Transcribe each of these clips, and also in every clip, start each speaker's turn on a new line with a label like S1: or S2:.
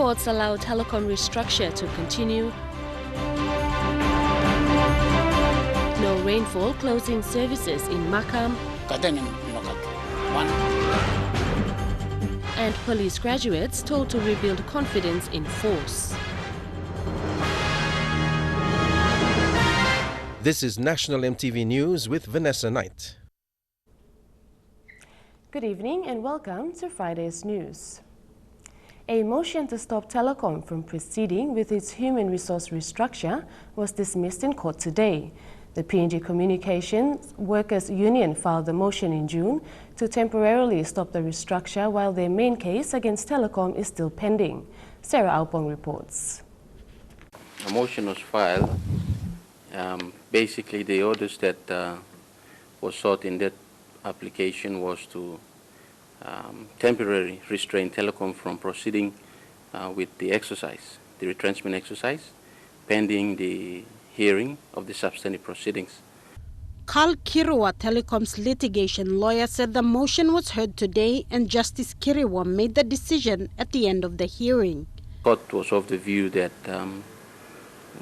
S1: Courts allow Telecom restructure to continue. No rainfall closing services in Makam. And police graduates told to rebuild confidence in force.
S2: This is National EMTV News with Vanessa Knight.
S3: Good evening and welcome to Friday's news. A motion to stop Telecom from proceeding with its human resource restructure was dismissed in court today. The PNG Communications Workers Union filed the motion in June to temporarily stop the restructure while their main case against Telecom is still pending. Sarah Aupong reports.
S4: A motion was filed. Basically, the orders that was sought in that application was to temporarily restrain Telecom from proceeding with the exercise, the retrenchment exercise, pending the hearing of the substantive proceedings.
S5: Carl Kiriwa, Telecom's litigation lawyer, said the motion was heard today and Justice Kiriwa made the decision at the end of the hearing.
S4: The court was of the view that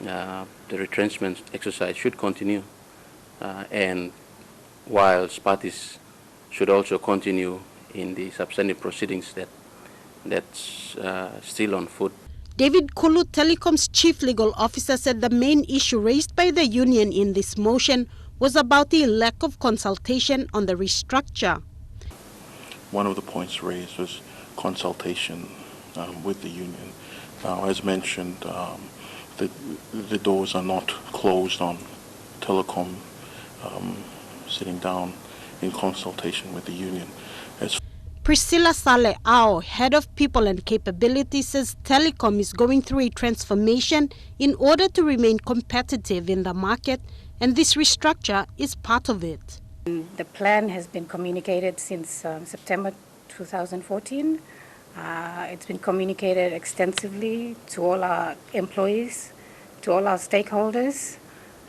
S4: the retrenchment exercise should continue and whilst parties should also continue in the substantive proceedings that's still on foot.
S5: David Kulu, Telecom's chief legal officer, said the main issue raised by the union in this motion was about the lack of consultation on the restructure.
S6: One of the points raised was consultation with the union. Now, as mentioned, the doors are not closed on Telecom sitting down in consultation with the union.
S5: Priscilla Sale-Ao, head of people and capability, says Telecom is going through a transformation in order to remain competitive in the market, and this restructure is part of it.
S7: The plan has been communicated since September 2014. It's been communicated extensively to all our employees, to all our stakeholders,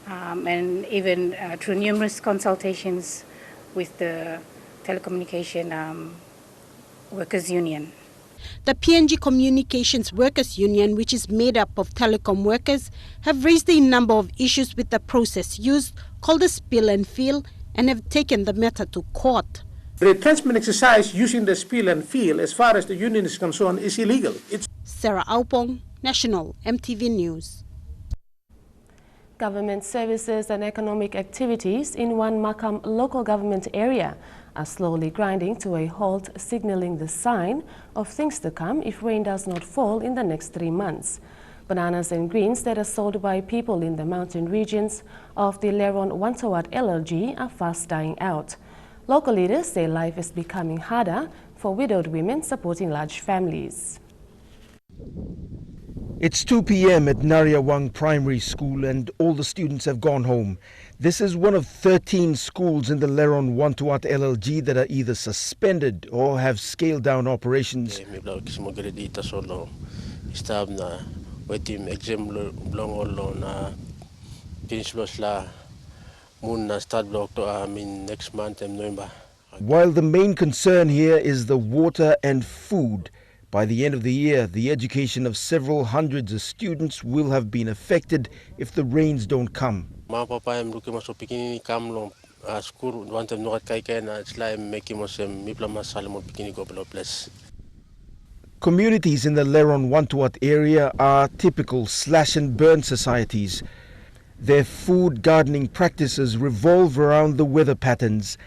S7: and even through numerous consultations with the Telecommunication Workers Union.
S5: The PNG Communications Workers Union, which is made up of telecom workers, have raised a number of issues with the process used, called a spill and fill, and have taken the matter to court.
S8: The retrenchment exercise using the spill and fill, as far as the union is concerned, is illegal.
S5: Sarah Aupong, National EMTV News.
S3: Government services and economic activities in one Makam local government area are slowly grinding to a halt, signaling the sign of things to come if rain does not fall in the next 3 months. Bananas and greens that are sold by people in the mountain regions of the Leron Wantawat LLG are fast dying out. Local leaders say life is becoming harder for widowed women supporting large families.
S9: It's 2 p.m. at Nariawang Primary School and all the students have gone home. This is one of 13 schools in the Leron Wantawat LLG that are either suspended or have scaled down operations. While the main concern here is the water and food, by the end of the year, the education of several hundreds of students will have been affected if the rains don't come. Communities in the Leron Wantawat area are typical slash and burn societies. Their food gardening practices revolve around the weather patterns.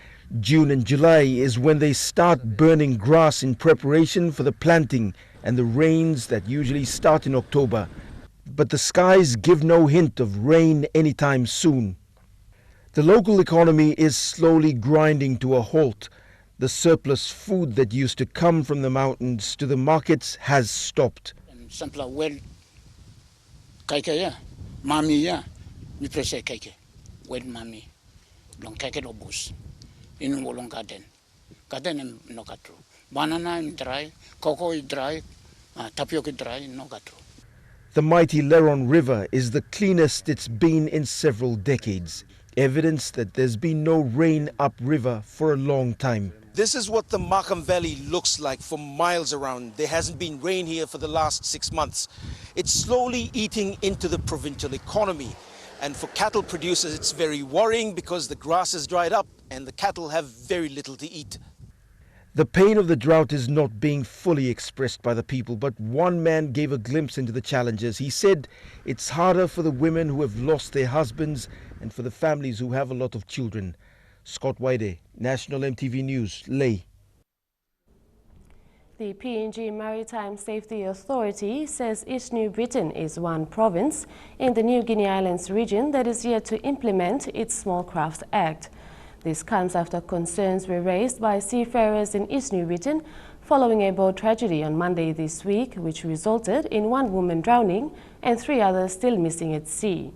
S9: June and July is when they start burning grass in preparation for the planting and the rains that usually start in October. But the skies give no hint of rain anytime soon. The local economy is slowly grinding to a halt. The surplus food that used to come from the mountains to the markets has stopped.
S10: In Wolong garden no gatru. Banana dry, cocoa dry, tapioca dry, no gatru.
S9: The mighty Leron River is the cleanest it's been in several decades. evidence that there's been no rain upriver for a long time.
S2: This is what the Markham Valley looks like for miles around. There hasn't been rain here for the last 6 months. It's slowly eating into the provincial economy. And for cattle producers, it's very worrying because the grass has dried up and the cattle have very little to eat.
S9: The pain of the drought is not being fully expressed by the people, but one man gave a glimpse into the challenges. He said it's harder for the women who have lost their husbands and for the families who have a lot of children. Scott Waide, National EMTV News, Ley.
S3: The PNG Maritime Safety Authority says East New Britain is one province in the New Guinea Islands region that is yet to implement its Small Craft Act. This comes after concerns were raised by seafarers in East New Britain following a boat tragedy on Monday this week, which resulted in one woman drowning and 3 others still missing at sea.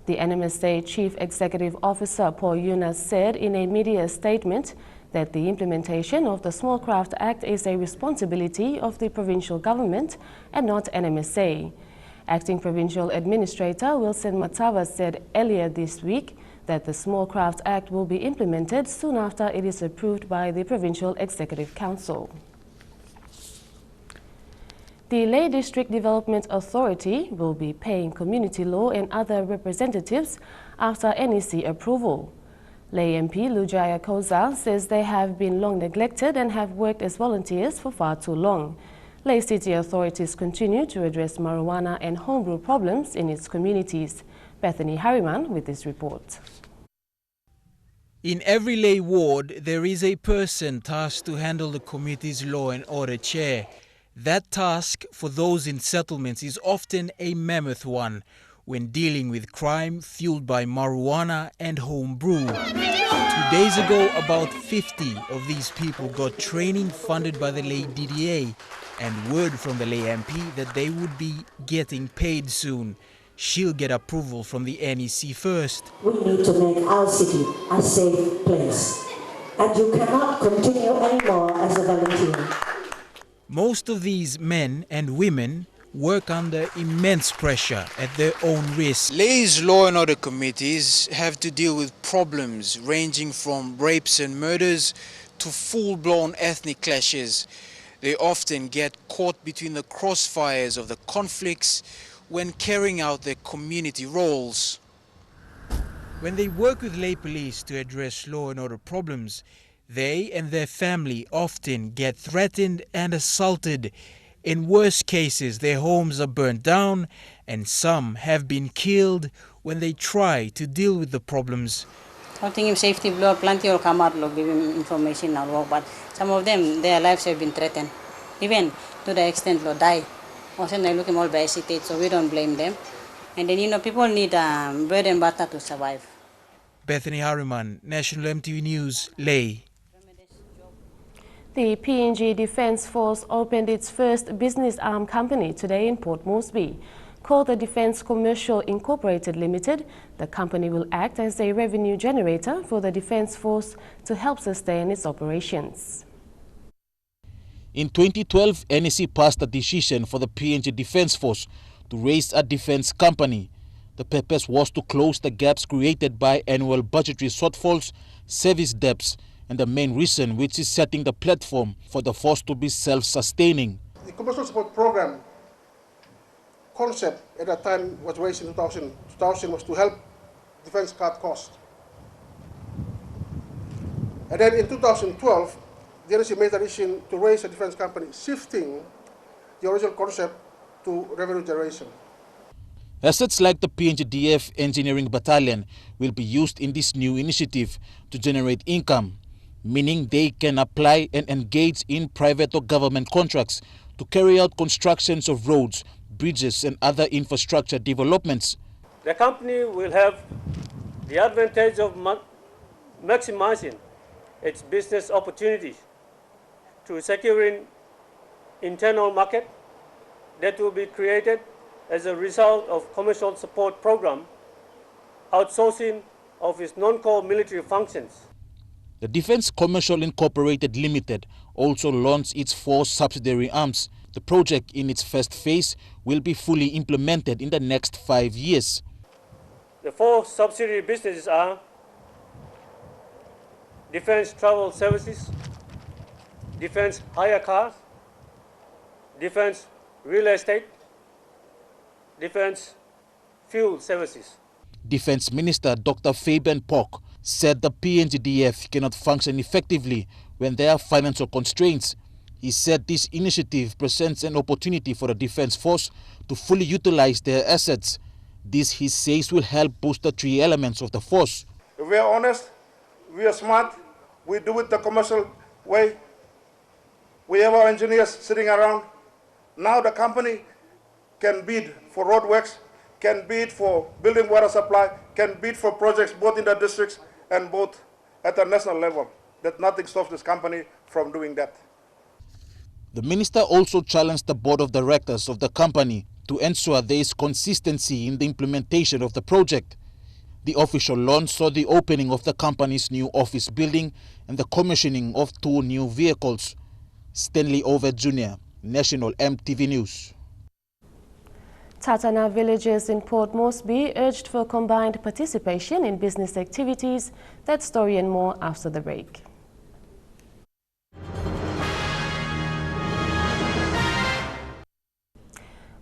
S3: The NMSA Chief Executive Officer Paul Yunus said in a media statement that the implementation of the Small Craft Act is a responsibility of the provincial government and not NMSA. Acting Provincial Administrator Wilson Matava said earlier this week that the Small Craft Act will be implemented soon after it is approved by the Provincial Executive Council. The Ley District Development Authority will be paying community law and other representatives after NEC approval. Ley MP Lujaya Koza says they have been long neglected and have worked as volunteers for far too long. Ley City authorities continue to address marijuana and homebrew problems in its communities. Bethany Harriman with this report.
S11: In every Ley ward, there is a person tasked to handle the community's law and order chair. That task for those in settlements is often a mammoth one when dealing with crime fueled by marijuana and home brew. 2 days ago, about 50 of these people got training funded by the Ley DDA and word from the Ley MP that they would be getting paid soon. She'll get approval from the NEC first.
S12: We need to make our city a safe place. And you cannot continue anymore as a volunteer.
S11: Most of these men and women work under immense pressure at their own risk. Ley's law and order committees have to deal with problems ranging from rapes and murders to full-blown ethnic clashes. They often get caught between the crossfires of the conflicts when carrying out their community roles. When they work with Ley police to address law and order problems, they and their family often get threatened and assaulted. In worst cases, their homes are burnt down and some have been killed when they try to deal with the problems.
S13: I think him safety blow, plenty will come out, give him information now, but some of them, their lives have been threatened, even to the extent they'll die. Also, they look all by state, so we don't blame them. And then, people need bread and butter to survive.
S11: Bethany Harriman, National EMTV News, Ley.
S3: The PNG Defence Force opened its first business arm company today in Port Moresby. Called the Defence Commercial Incorporated Limited, the company will act as a revenue generator for the Defence Force to help sustain its operations.
S14: In 2012, NEC passed a decision for the PNG Defence Force to raise a defence company. The purpose was to close the gaps created by annual budgetary shortfalls, service debts, and the main reason which is setting the platform for the force to be self-sustaining.
S8: The commercial support program concept at that time was raised in 2000 was to help defense cut costs. And then in 2012, the NEC made a decision to raise a defense company, shifting the original concept to revenue generation.
S14: Assets like the PNGDF Engineering Battalion will be used in this new initiative to generate income, meaning they can apply and engage in private or government contracts to carry out constructions of roads, bridges and other infrastructure developments.
S15: The company will have the advantage of maximizing its business opportunities to securing internal market that will be created as a result of commercial support program, outsourcing of its non-core military functions.
S14: The Defence Commercial Incorporated Limited also launched its 4 subsidiary arms. The project in its first phase will be fully implemented in the next 5 years.
S15: The 4 subsidiary businesses are defense travel services, defense hire cars, defense real estate, defense fuel services.
S14: Defense Minister Dr. Fabian Pock said the PNGDF cannot function effectively when there are financial constraints. He said this initiative presents an opportunity for the Defense Force to fully utilize their assets. This, he says, will help boost the three elements of the force.
S8: If we are honest, we are smart, we do it the commercial way, we have our engineers sitting around. Now the company can bid for roadworks, can bid for building water supply, can bid for projects both in the districts and both at the national level. That nothing stops this company from doing that.
S14: The minister also challenged the board of directors of the company to ensure there is consistency in the implementation of the project. The official launch saw the opening of the company's new office building and the commissioning of 2 new vehicles. Stanley Over Jr., National EMTV News.
S3: Tatana villagers in Port Moresby urged for combined participation in business activities. That story and more after the break.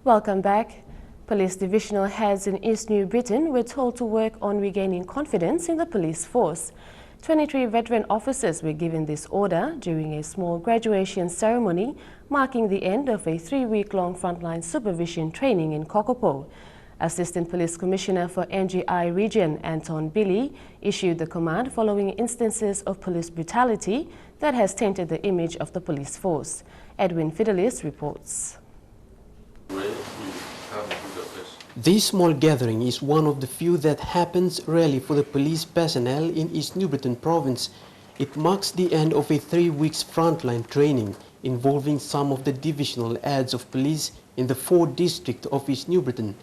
S3: Welcome back. Police divisional heads in East New Britain were told to work on regaining confidence in the police force. 23 veteran officers were given this order during a small graduation ceremony marking the end of a 3-week-long frontline supervision training in Kokopo. Assistant Police Commissioner for NGI Region, Anton Billy, issued the command following instances of police brutality that has tainted the image of the police force. Edwin Fidelis reports.
S16: This small gathering is one of the few that happens rarely for the police personnel in East New Britain province. It marks the end of a 3-week frontline training involving some of the divisional heads of police in the 4 districts of East New Britain.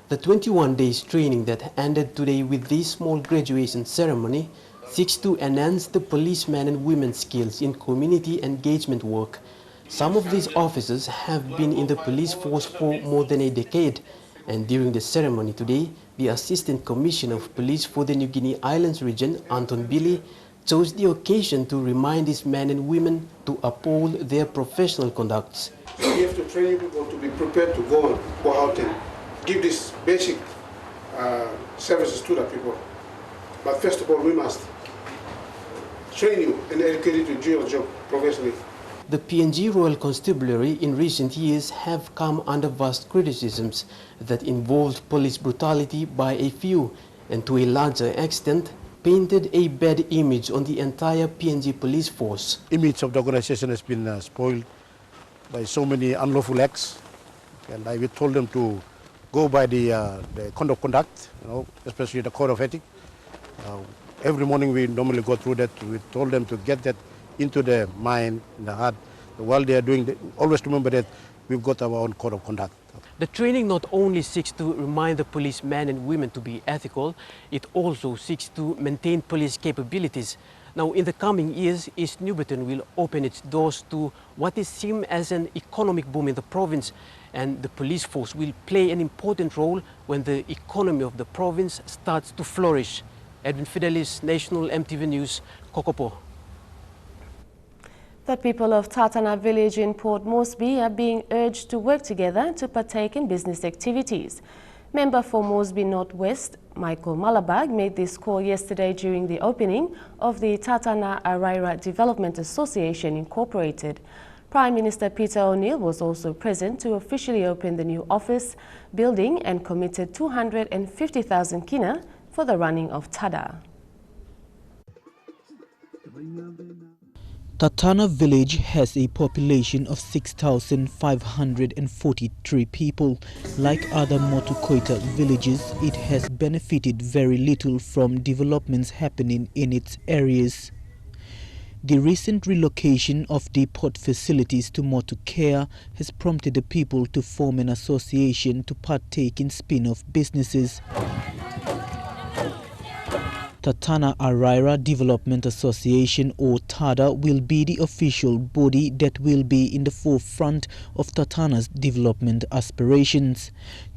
S16: The 21 days training that ended today with this small graduation ceremony seeks to enhance the policemen and women's skills in community engagement work. Some of these officers have been in the police force for more than a decade, and during the ceremony today, the Assistant Commissioner of Police for the New Guinea Islands region, Anton Billy, chose the occasion to remind these men and women to uphold their professional conducts.
S8: We have to train people to be prepared to go out and give these basic services to the people. But first of all, we must train you and educate you to do your job professionally.
S16: The PNG Royal Constabulary in recent years have come under vast criticisms that involved police brutality by a few and to a larger extent painted a bad image on the entire PNG police force.
S17: Image of the organization has been spoiled by so many unlawful acts, and I told them to go by the code of conduct, especially the code of ethics. Every morning we normally go through that. We told them to get that into their mind, in the heart. While they are doing that, always remember that we've got our own code of conduct.
S16: The training not only seeks to remind the policemen and women to be ethical, it also seeks to maintain police capabilities. Now, in the coming years, East New Britain will open its doors to what is seen as an economic boom in the province, and the police force will play an important role when the economy of the province starts to flourish. Edwin Fidelis, National EMTV News, Kokopo.
S3: The people of Tatana village in Port Moresby are being urged to work together to partake in business activities. Member for Moresby Northwest, Michael Malabag, made this call yesterday during the opening of the Tatana Araira Development Association Incorporated. Prime Minister Peter O'Neill was also present to officially open the new office building and committed 250,000 kina for the running of Tada.
S18: Tatana village has a population of 6,543 people. Like other Motukoita villages, it has benefited very little from developments happening in its areas. The recent relocation of the port facilities to Motukea has prompted the people to form an association to partake in spin-off businesses. Tatana Araira Development Association, or TADA, will be the official body that will be in the forefront of Tatana's development aspirations.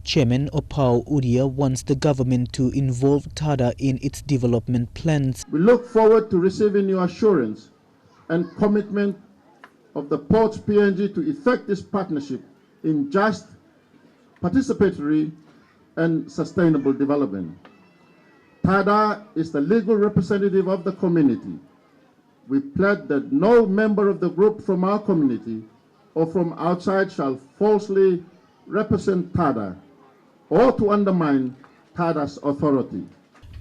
S18: Chairman Opao Udia wants the government to involve TADA in its development plans.
S19: We look forward to receiving your assurance and commitment of the Port's PNG to effect this partnership in just, participatory and sustainable development. TADA is the legal representative of the community. We pledge that no member of the group from our community or from outside shall falsely represent TADA or to undermine TADA's authority.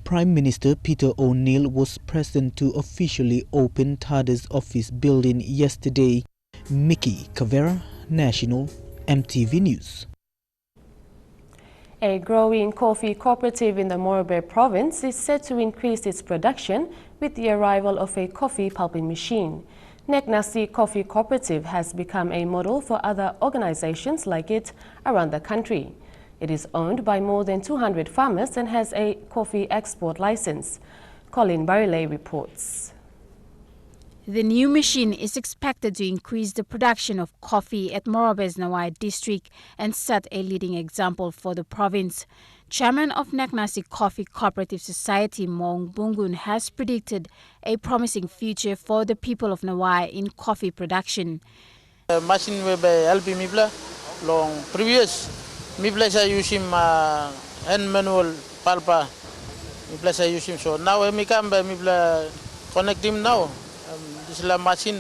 S18: Prime Minister Peter O'Neill was present to officially open TADA's office building yesterday. Mickey Cavera, National EMTV News.
S3: A growing coffee cooperative in the Morobe province is set to increase its production with the arrival of a coffee pulping machine. Neknasi Coffee Cooperative has become a model for other organizations like it around the country. It is owned by more than 200 farmers and has a coffee export license. Colin Barilay reports.
S20: The new machine is expected to increase the production of coffee at Morobe's Nawai district and set a leading example for the province. Chairman of Neknasi Coffee Cooperative Society, Mong Bungun, has predicted a promising future for the people of Nawai in coffee production.
S21: Machine will help Mibla long previous Mibla sa using hand manual palpa Mibla sa using, so now Makam by Mibla connect him now. This is a machine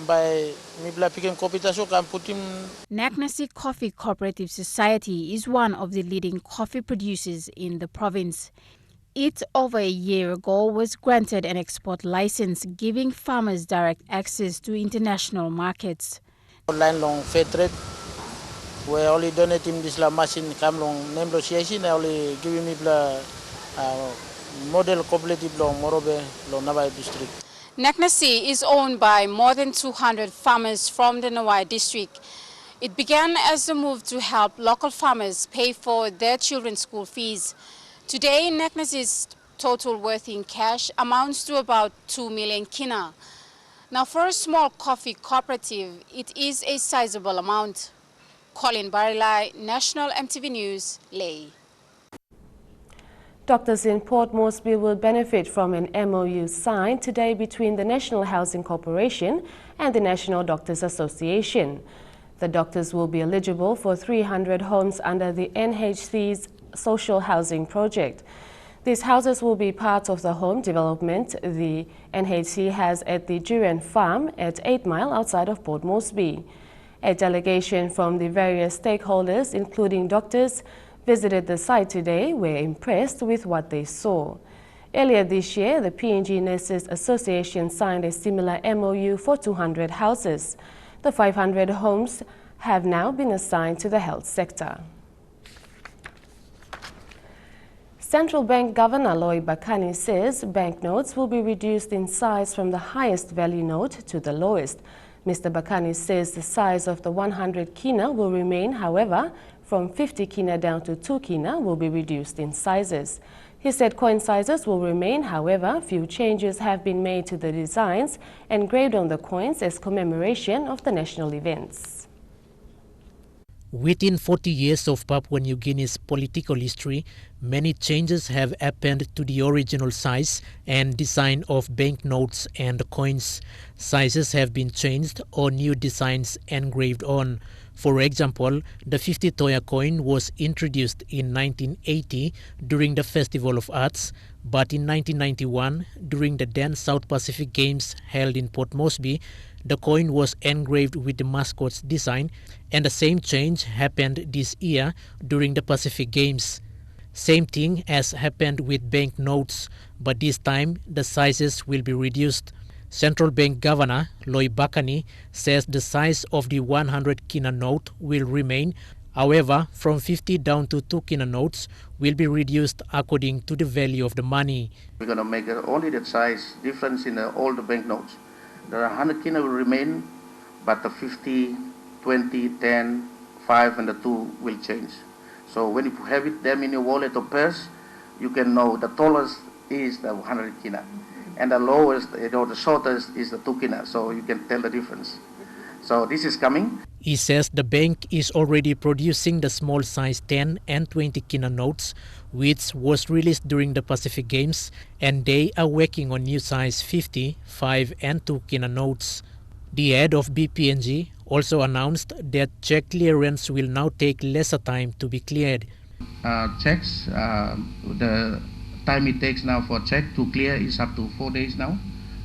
S21: by Mibla picking coffee so can put him.
S20: Neknasi Coffee Cooperative Society is one of the leading coffee producers in the province. It, over a year ago, was granted an export license, giving farmers direct access to international markets.
S21: Online long fair trade, we only donate him this machine come long name association, I only give him model cooperative long Morobe long Nawai district.
S20: Neknasi is owned by more than 200 farmers from the Nawai district. It began as a move to help local farmers pay for their children's school fees. Today, Neknasi's total worth in cash amounts to about 2 million kina. Now, for a small coffee cooperative, it is a sizable amount. Colin Barilai, National EMTV News, Leh.
S3: Doctors in Port Moresby will benefit from an MOU signed today between the National Housing Corporation and the National Doctors Association. The doctors will be eligible for 300 homes under the NHC's social housing project. These houses will be part of the home development the NHC has at the Duran Farm at 8 Mile outside of Port Moresby. A delegation from the various stakeholders, including doctors, visited the site today, were impressed with what they saw. Earlier this year, the PNG Nurses Association signed a similar MOU for 200 houses. The 500 homes have now been assigned to the health sector. Central Bank Governor Loy Bakani says banknotes will be reduced in size from the highest value note to the lowest. Mr. Bakani says the size of the 100 kina will remain, however, from 50 kina down to 2 kina will be reduced in sizes. He said coin sizes will remain, however, few changes have been made to the designs engraved on the coins as commemoration of the national events.
S22: Within 40 years of Papua New Guinea's political history, many changes have happened to the original size and design of banknotes and coins. Sizes have been changed or new designs engraved on. For example, the 50 Toya coin was introduced in 1980 during the Festival of Arts, but in 1991, during the then South Pacific Games held in Port Moresby, the coin was engraved with the mascot's design, and the same change happened this year during the Pacific Games. Same thing has happened with banknotes, but this time the sizes will be reduced. Central Bank Governor Loy Bakani says the size of the 100 kina note will remain. However, from 50 down to 2 kina notes will be reduced according to the value of the money.
S23: We're going to make only that size difference in all the banknotes. The 100 kina will remain, but the 50, 20, 10, 5 and the 2 will change. So when you have them in your wallet or purse, you can know the tallest is the 100 kina, and the lowest, the shortest is the 2 kina. So you can tell the difference. So this is coming.
S22: He says the bank is already producing the small size 10 and 20 kina notes, which was released during the Pacific Games, and they are working on new size 50, 5 and 2 kina notes. The head of BPNG also announced that check clearance will now take lesser time to be cleared.
S23: Checks, the time it takes now for check to clear is up to 4 days now,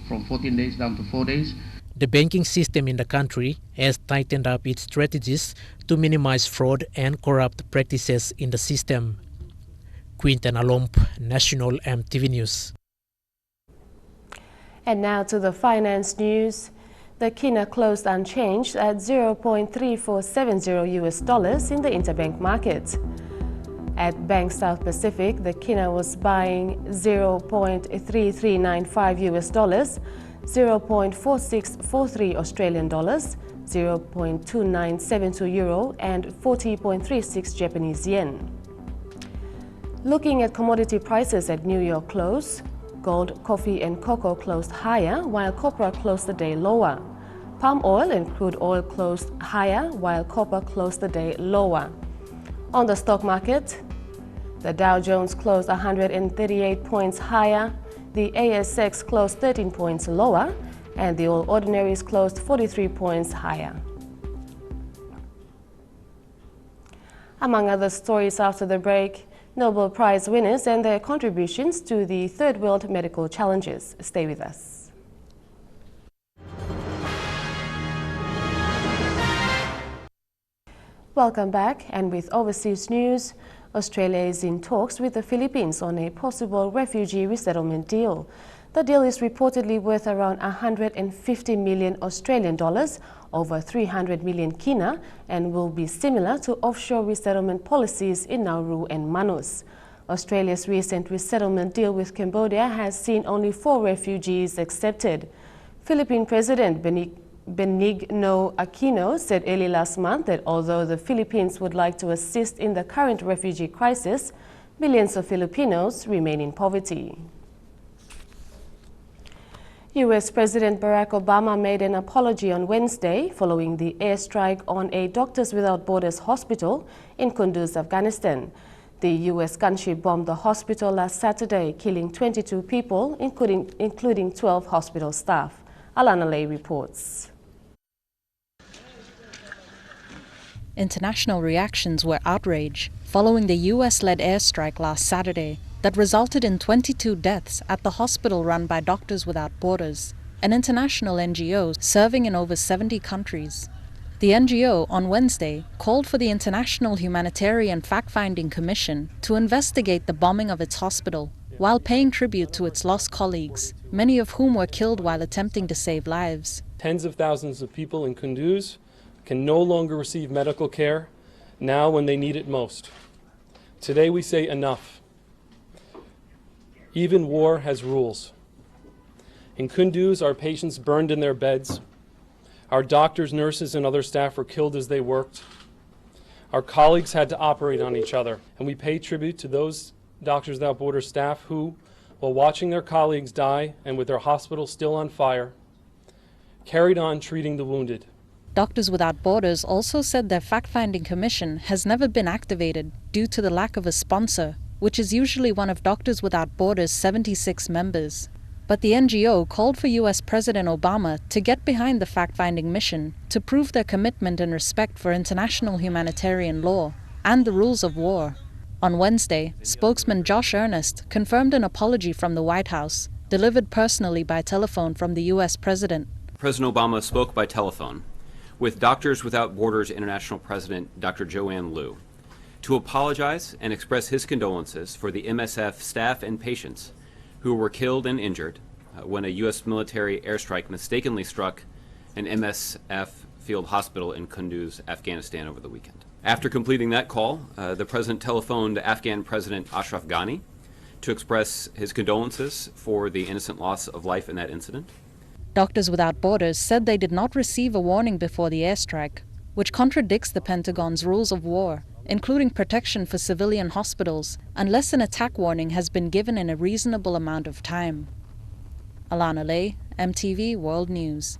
S23: from 14 days down to 4 days.
S22: The banking system in the country has tightened up its strategies to minimize fraud and corrupt practices in the system. Quinten Alomp, National EMTV News.
S3: And now to the finance news. The kina closed unchanged at $0.3470 in the interbank market. At Bank South Pacific, the kina was buying $0.3395, 0.4643 Australian dollars, 0.2972 euro and 40.36 Japanese yen. Looking at commodity prices at New York close, gold, coffee and cocoa closed higher while copra closed the day lower. Palm oil and crude oil closed higher while copper closed the day lower. On the stock market, the Dow Jones closed 138 points higher, the ASX closed 13 points lower, and the All Ordinaries closed 43 points higher. Among other stories after the break, Nobel Prize winners and their contributions to the third world medical challenges. Stay with us. Welcome back, and with overseas news, Australia is in talks with the Philippines on a possible refugee resettlement deal. The deal is reportedly worth around 150 million Australian dollars, over 300 million kina, and will be similar to offshore resettlement policies in Nauru and Manus. Australia's recent resettlement deal with Cambodia has seen only 4 refugees accepted. Philippine President Benigno Aquino said early last month that although the Philippines would like to assist in the current refugee crisis, millions of Filipinos remain in poverty. U.S. President Barack Obama made an apology on Wednesday following the airstrike on a Doctors Without Borders hospital in Kunduz, Afghanistan. The U.S. gunship bombed the hospital last Saturday, killing 22 people, including 12 hospital staff. Alana Lay reports.
S1: International reactions were outrage following the U.S.-led airstrike last Saturday that resulted in 22 deaths at the hospital run by Doctors Without Borders, an international NGO serving in over 70 countries. The NGO on Wednesday called for the International Humanitarian Fact-Finding Commission to investigate the bombing of its hospital while paying tribute to its lost colleagues, many of whom were killed while attempting to save lives.
S4: Tens of thousands of people in Kunduz can no longer receive medical care now when they need it most. Today we say enough. Even war has rules. In Kunduz, our patients burned in their beds. Our doctors, nurses, and other staff were killed as they worked. Our colleagues had to operate on each other, and we pay tribute to those Doctors Without Borders staff who, while watching their colleagues die and with their hospital still on fire, carried on treating the wounded.
S1: Doctors Without Borders also said their fact-finding commission has never been activated due to the lack of a sponsor, which is usually one of Doctors Without Borders' 76 members. But the NGO called for U.S. President Obama to get behind the fact-finding mission to prove their commitment and respect for international humanitarian law and the rules of war. On Wednesday, spokesman Josh Earnest confirmed an apology from the White House, delivered personally by telephone from the U.S. President.
S6: President Obama spoke by telephone with Doctors Without Borders International President Dr. Joanne Liu to apologize and express his condolences for the MSF staff and patients who were killed and injured when a U.S. military airstrike mistakenly struck an MSF field hospital in Kunduz, Afghanistan over the weekend. After completing that call, the President telephoned Afghan President Ashraf Ghani to express his condolences for the innocent loss of life in that incident.
S1: Doctors Without Borders said they did not receive a warning before the airstrike, which contradicts the Pentagon's rules of war, including protection for civilian hospitals, unless an attack warning has been given in a reasonable amount of time. Alana Lay, EMTV World News.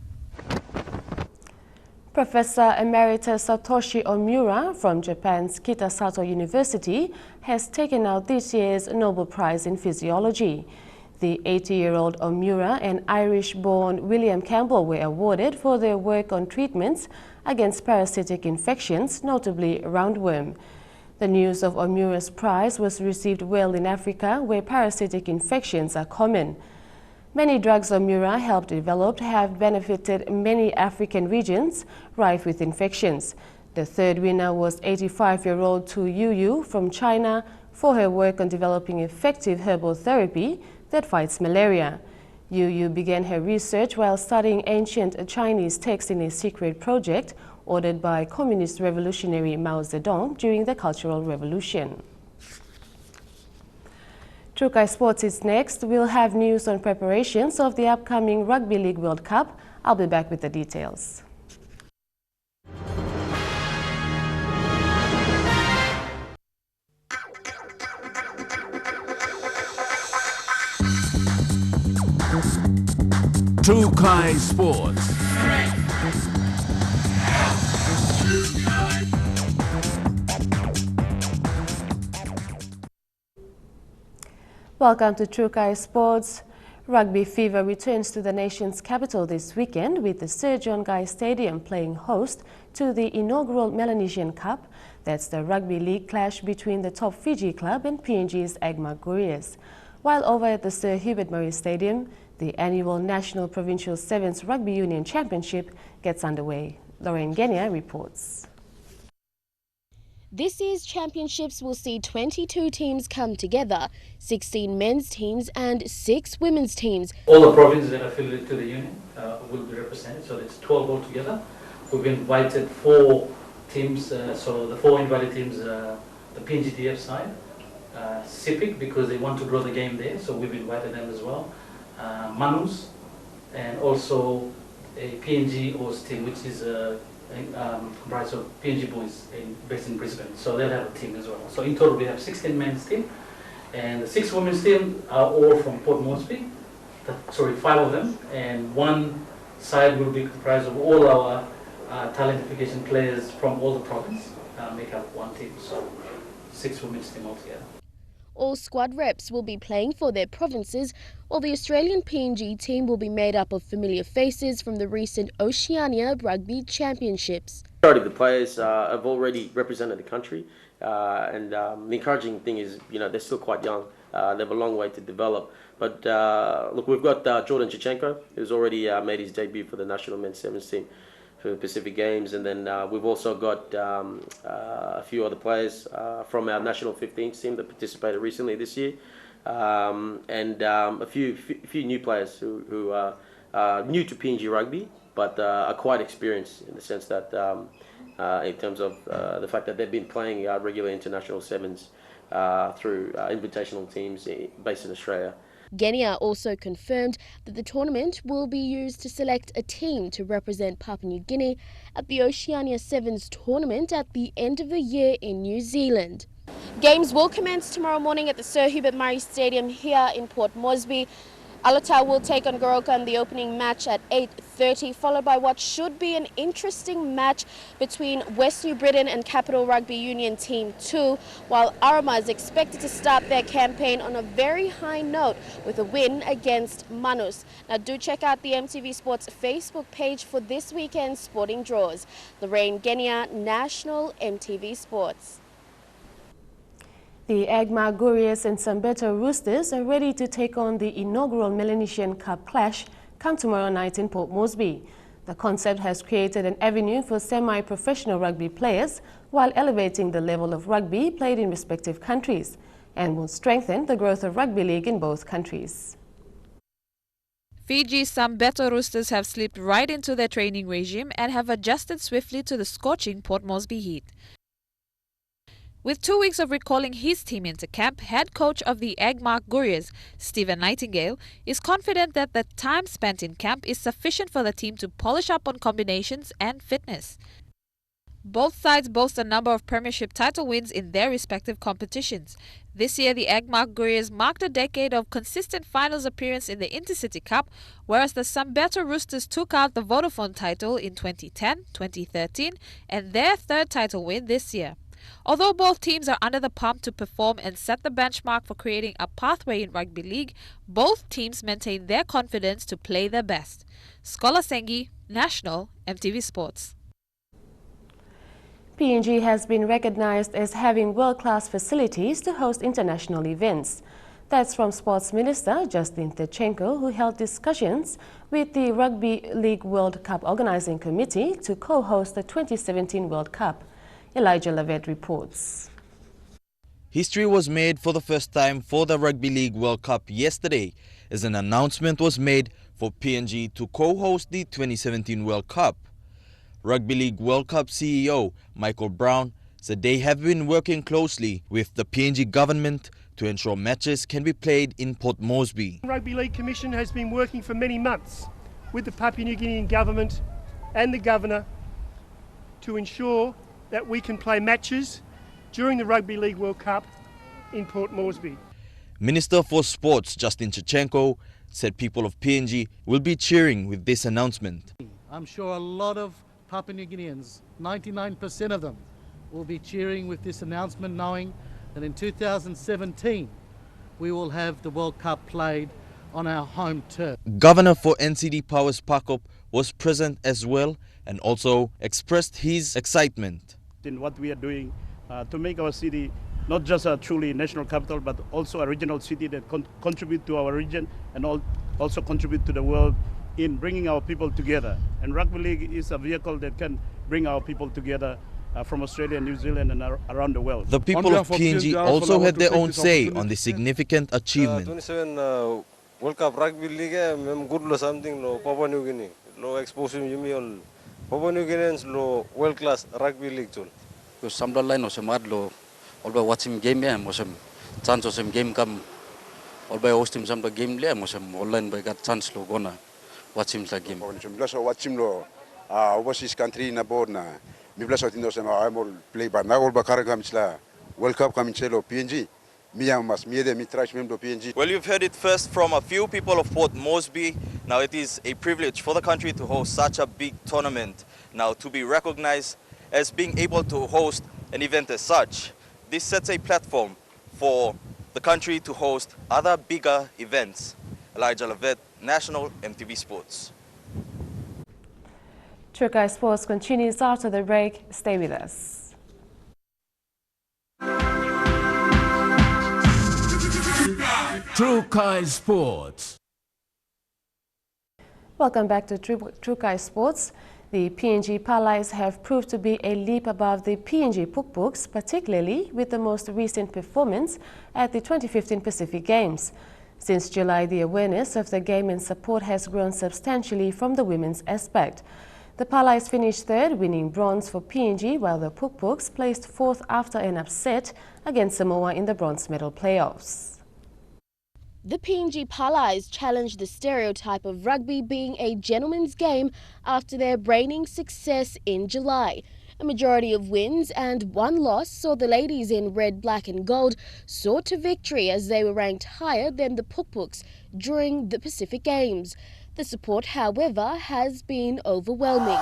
S3: Professor Emeritus Satoshi Omura from Japan's Kitasato University has taken out this year's Nobel Prize in Physiology. The 80-year-old Omura and Irish-born William Campbell were awarded for their work on treatments against parasitic infections, notably roundworm. The news of Omura's prize was received well in Africa, where parasitic infections are common. Many drugs Omura helped develop have benefited many African regions rife with infections. The third winner was 85-year-old Tu Yuyu from China for her work on developing effective herbal therapy that fights malaria. Yuyu began her research while studying ancient Chinese texts in a secret project ordered by Communist revolutionary Mao Zedong during the Cultural Revolution. Trukai Sports is next. We'll have news on preparations of the upcoming Rugby League World Cup. I'll be back with the details.
S5: Trukai Sports.
S3: Welcome to Trukai Sports. Rugby fever returns to the nation's capital this weekend with the Sir John Guy Stadium playing host to the inaugural Melanesian Cup. That's the rugby league clash between the top Fiji club and PNG's Agmar Gurias. While over at the Sir Hubert Murray Stadium, the annual National Provincial Sevens Rugby Union Championship gets underway. Lorraine Genia reports.
S7: This year's championships will see 22 teams come together, 16 men's teams and 6 women's teams.
S10: All the provinces that are affiliated to the union will be represented, so it's 12 altogether. We've invited 4 teams, so the 4 invited teams, the PNGTF side, SIPIC because they want to grow the game there, so we've invited them as well. Manus, and also a PNG host team, which is comprised of PNG boys based in Brisbane, so they'll have a team as well. So in total we have 16 men's team, and the 6 women's team are all from Port Moresby, 5 of them, and one side will be comprised of all our talentification players from all the province, make up one team, so 6 women's team altogether.
S7: All squad reps will be playing for their provinces, while the Australian PNG team will be made up of familiar faces from the recent Oceania Rugby Championships.
S24: The majority of the players have already represented the country, and the encouraging thing is, they're still quite young. They have a long way to develop. But look, we've got Jordan Chichenko, who's already made his debut for the national men's sevens team for the Pacific Games, and then we've also got a few other players from our national 15s team that participated recently this year, and a few new players who are new to PNG rugby, but are quite experienced in the sense that in terms of the fact that they've been playing regular international sevens through invitational teams based in Australia.
S7: Genia also confirmed that the tournament will be used to select a team to represent Papua New Guinea at the Oceania Sevens tournament at the end of the year in New Zealand. Games will commence tomorrow morning at the Sir Hubert Murray Stadium here in Port Moresby. Alota will take on Goroka in the opening match at 8:30, followed by what should be an interesting match between West New Britain and Capital Rugby Union Team 2, while Arama is expected to start their campaign on a very high note with a win against Manus. Now do check out the EMTV Sports Facebook page for this weekend's sporting draws. Lorraine Genia, National EMTV Sports.
S3: The Agmar Gurias and Sambeto Roosters are ready to take on the inaugural Melanesian Cup clash come tomorrow night in Port Moresby. The concept has created an avenue for semi-professional rugby players while elevating the level of rugby played in respective countries, and will strengthen the growth of rugby league in both countries.
S25: Fiji's Sambeto Roosters have slipped right into their training regime and have adjusted swiftly to the scorching Port Moresby heat. With 2 weeks of recalling his team into camp, head coach of the Agmar Gurias, Stephen Nightingale, is confident that the time spent in camp is sufficient for the team to polish up on combinations and fitness. Both sides boast a number of premiership title wins in their respective competitions. This year, the Agmark Warriors marked a decade of consistent finals appearance in the Intercity Cup, whereas the Sambeto Roosters took out the Vodafone title in 2010, 2013, and their third title win this year. Although both teams are under the pump to perform and set the benchmark for creating a pathway in rugby league, both teams maintain their confidence to play their best. Scholar Sengi, National, EMTV Sports.
S3: PNG has been recognized as having world-class facilities to host international events. That's from Sports Minister Justin Techenko, who held discussions with the Rugby League World Cup Organizing Committee to co-host the 2017 World Cup. Elijah Lavette reports.
S2: History was made for the first time for the Rugby League World Cup yesterday, as an announcement was made for PNG to co-host the 2017 World Cup. Rugby League World Cup CEO Michael Brown said they have been working closely with the PNG government to ensure matches can be played in Port Moresby.
S9: The Rugby League Commission has been working for many months with the Papua New Guinean government and the governor to ensure that we can play matches during the Rugby League World Cup in Port Moresby.
S2: Minister for Sports Justin Techenko said people of PNG will be cheering with this announcement.
S11: I'm sure a lot of Papua New Guineans, 99% of them, will be cheering with this announcement, knowing that in 2017 we will have the World Cup played on our home turf.
S2: Governor for NCD Powers Pakop was present as well and also expressed his excitement.
S12: In what we are doing to make our city not just a truly national capital, but also a regional city that contribute to our region and also contribute to the world in bringing our people together. And Rugby League is a vehicle that can bring our people together from Australia, New Zealand and around the world.
S2: The people of PNG also had their own say on the significant achievement.
S13: 27 World Cup Rugby League, I'm good lo something lo Papua New Guinea. Lo exposure yumi on Papua New Guineans lo world class Rugby League too.
S26: Some line or some mad lo all by watching game yeah, or some chance or some game come all by hosting some game there, or some online by got chance lo gonna watch him like game.
S27: Watch him lo overseas country na board na mi plus out indo sama I'm all play but na all bakara kam chla World Cup kam chelo PNG miya mas miede mi trash mem do PNG.
S2: Well, you've heard it first from a few people of Port Moresby. Now it is a privilege for the country to host such a big tournament. Now to be recognized as being able to host an event as such, this sets a platform for the country to host other bigger events. Elijah Lavette, National, EMTV Sports.
S3: Trukai Sports continues after the break. Stay with us.
S5: Trukai Sports.
S3: Welcome back to Trukai Sports. The PNG Palais have proved to be a leap above the PNG Pukpuks, particularly with the most recent performance at the 2015 Pacific Games. Since July, the awareness of the game and support has grown substantially from the women's aspect. The Palais finished third, winning bronze for PNG, while the Pukpuks placed fourth after an upset against Samoa in the bronze medal playoffs.
S7: The PNG Palais challenged the stereotype of rugby being a gentleman's game after their reigning success in July. A majority of wins and one loss saw the ladies in red, black and gold soar to victory as they were ranked higher than the Pukpuks during the Pacific Games. The support, however, has been overwhelming.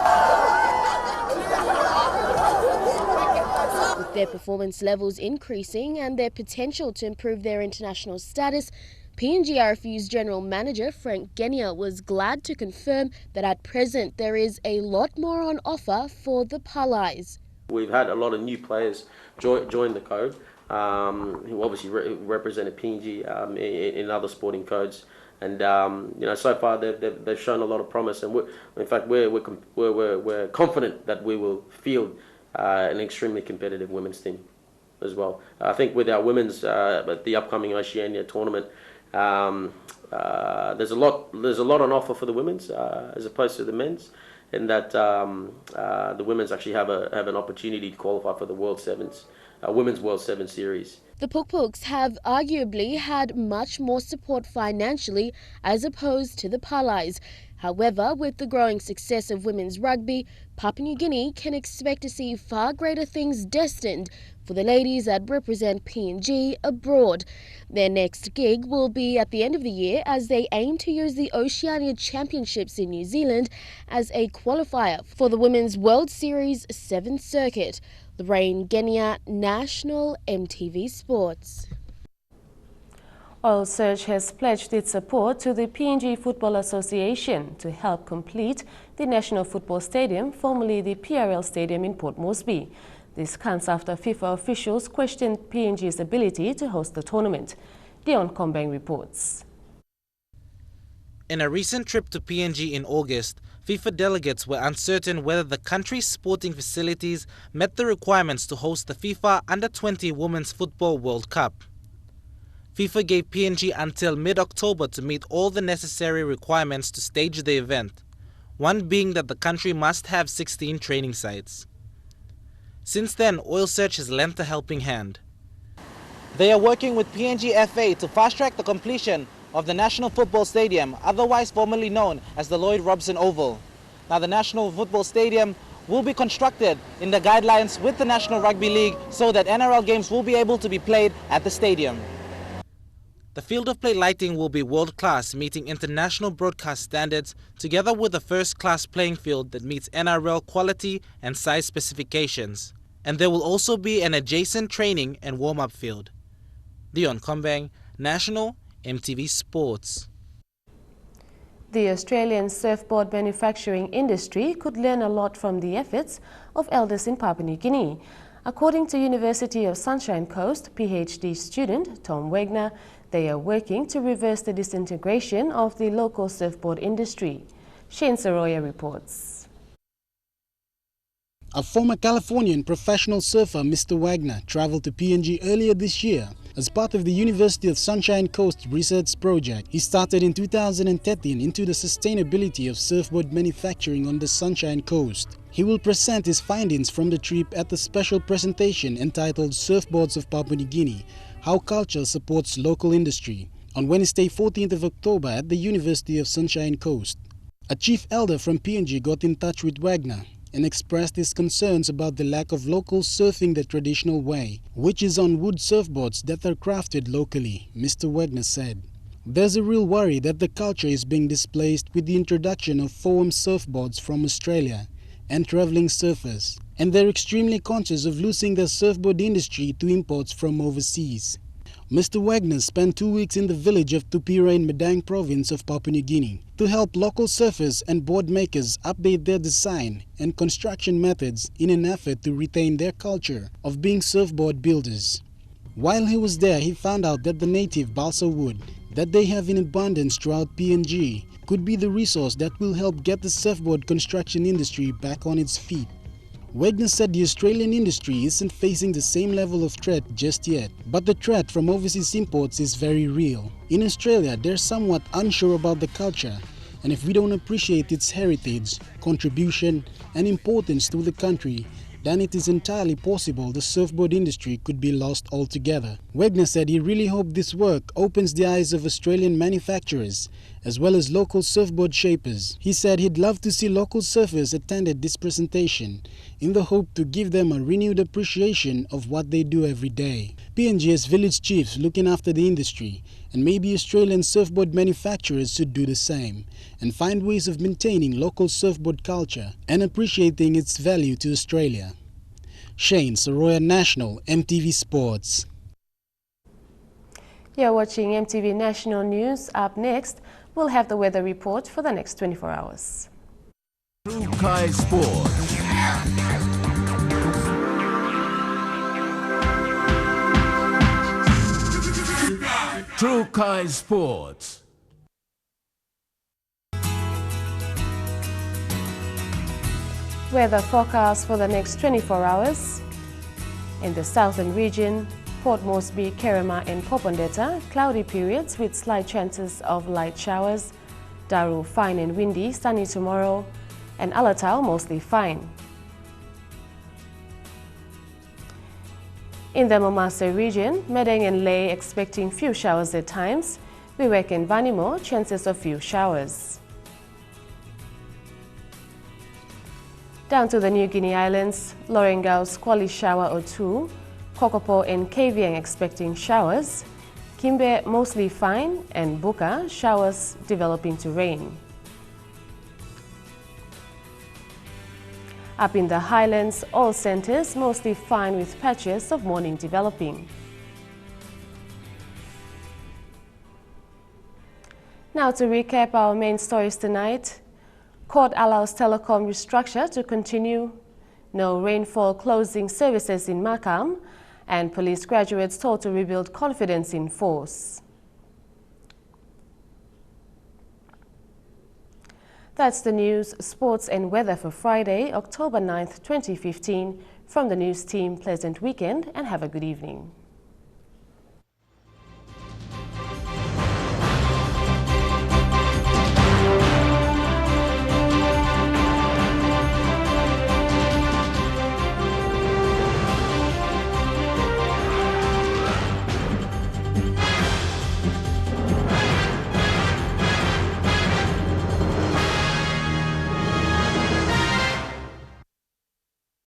S7: With their performance levels increasing and their potential to improve their international status, PNG RFU's General Manager Frank Genia was glad to confirm that at present there is a lot more on offer for the Palais.
S24: We've had a lot of new players join the code who obviously represented PNG in other sporting codes. And so far they've shown a lot of promise, and we're confident that we will field an extremely competitive women's team as well. I think with our women's at the upcoming Oceania tournament, there's a lot on offer for the women's as opposed to the men's, in that the women's actually have an opportunity to qualify for the World Sevens, Women's World Seven Series.
S7: The Pukpuks have arguably had much more support financially as opposed to the Palais. However, with the growing success of women's rugby, Papua New Guinea can expect to see far greater things destined for the ladies that represent PNG abroad. Their next gig will be at the end of the year as they aim to use the Oceania Championships in New Zealand as a qualifier for the Women's World Series 7th Circuit. Lorraine Genia, National EMTV Sports.
S3: Oil Search has pledged its support to the PNG Football Association to help complete the National Football Stadium, formerly the PRL Stadium in Port Moresby. This comes after FIFA officials questioned PNG's ability to host the tournament. Dion Kombeng reports.
S8: In a recent trip to PNG in August, FIFA delegates were uncertain whether the country's sporting facilities met the requirements to host the FIFA Under-20 Women's Football World Cup. FIFA gave PNG until mid-October to meet all the necessary requirements to stage the event, one being that the country must have 16 training sites. Since then, Oil Search has lent a helping hand. They are working with PNG FA to fast-track the completion of the National Football Stadium, otherwise formerly known as the Lloyd Robson Oval. Now, the National Football Stadium will be constructed in the guidelines with the National Rugby League so that NRL games will be able to be played at the stadium. The field of play lighting will be world-class, meeting international broadcast standards, together with a first-class playing field that meets NRL quality and size specifications. And there will also be an adjacent training and warm-up field. Dion Kombeng, National EMTV Sports.
S3: The Australian surfboard manufacturing industry could learn a lot from the efforts of elders in Papua New Guinea. According to University of Sunshine Coast PhD student Tom Wagner, they are working to reverse the disintegration of the local surfboard industry. Shane Saroya reports.
S14: A former Californian professional surfer, Mr. Wagner, traveled to PNG earlier this year as part of the University of Sunshine Coast research project. He started in 2013 into the sustainability of surfboard manufacturing on the Sunshine Coast. He will present his findings from the trip at the special presentation entitled Surfboards of Papua New Guinea, How Culture Supports Local Industry, on Wednesday 14th of October at the University of Sunshine Coast. A chief elder from PNG got in touch with Wagner and expressed his concerns about the lack of locals surfing the traditional way, which is on wood surfboards that are crafted locally, Mr. Wagner said. There's a real worry that the culture is being displaced with the introduction of foam surfboards from Australia and traveling surfers, and they're extremely conscious of losing their surfboard industry to imports from overseas. Mr. Wagner spent 2 weeks in the village of Tupira in Madang province of Papua New Guinea to help local surfers and board makers update their design and construction methods in an effort to retain their culture of being surfboard builders. While he was there, he found out that the native balsa wood that they have in abundance throughout PNG could be the resource that will help get the surfboard construction industry back on its feet. Wagner said the Australian industry isn't facing the same level of threat just yet, but the threat from overseas imports is very real. In Australia, they're somewhat unsure about the culture, and if we don't appreciate its heritage, contribution, and importance to the country, then it is entirely possible the surfboard industry could be lost altogether. Wagner said he really hoped this work opens the eyes of Australian manufacturers as well as local surfboard shapers. He said he'd love to see local surfers attend this presentation in the hope to give them a renewed appreciation of what they do every day. PNG has village chiefs looking after the industry, and maybe Australian surfboard manufacturers should do the same and find ways of maintaining local surfboard culture and appreciating its value to Australia. Shane Saroya, National EMTV Sports.
S3: You're watching EMTV National News. Up next, we'll have the weather report for the next 24 hours.
S5: True Kai Sports. True Kai Sports.
S3: Weather forecast for the next 24 hours. In the southern region, Port Moresby, Kerema and Popondetta, cloudy periods with slight chances of light showers. Daru, fine and windy, sunny tomorrow. And Alatau, mostly fine. In the Momase region, Madang and Ley expecting few showers at times. Wewak and Vanimo, chances of few showers. Down to the New Guinea Islands, Lorengau squally shower or two, Kokopo and Kavieng expecting showers, Kimbe mostly fine, and Buka showers developing to rain. Up in the highlands, all centres mostly fine with patches of morning developing. Now to recap our main stories tonight. Court allows Telecom restructure to continue. No rainfall closing services in Makam. And police graduates told to rebuild confidence in force. That's the news, sports and weather for Friday, October 9th, 2015. From the news team, pleasant weekend and have a good evening.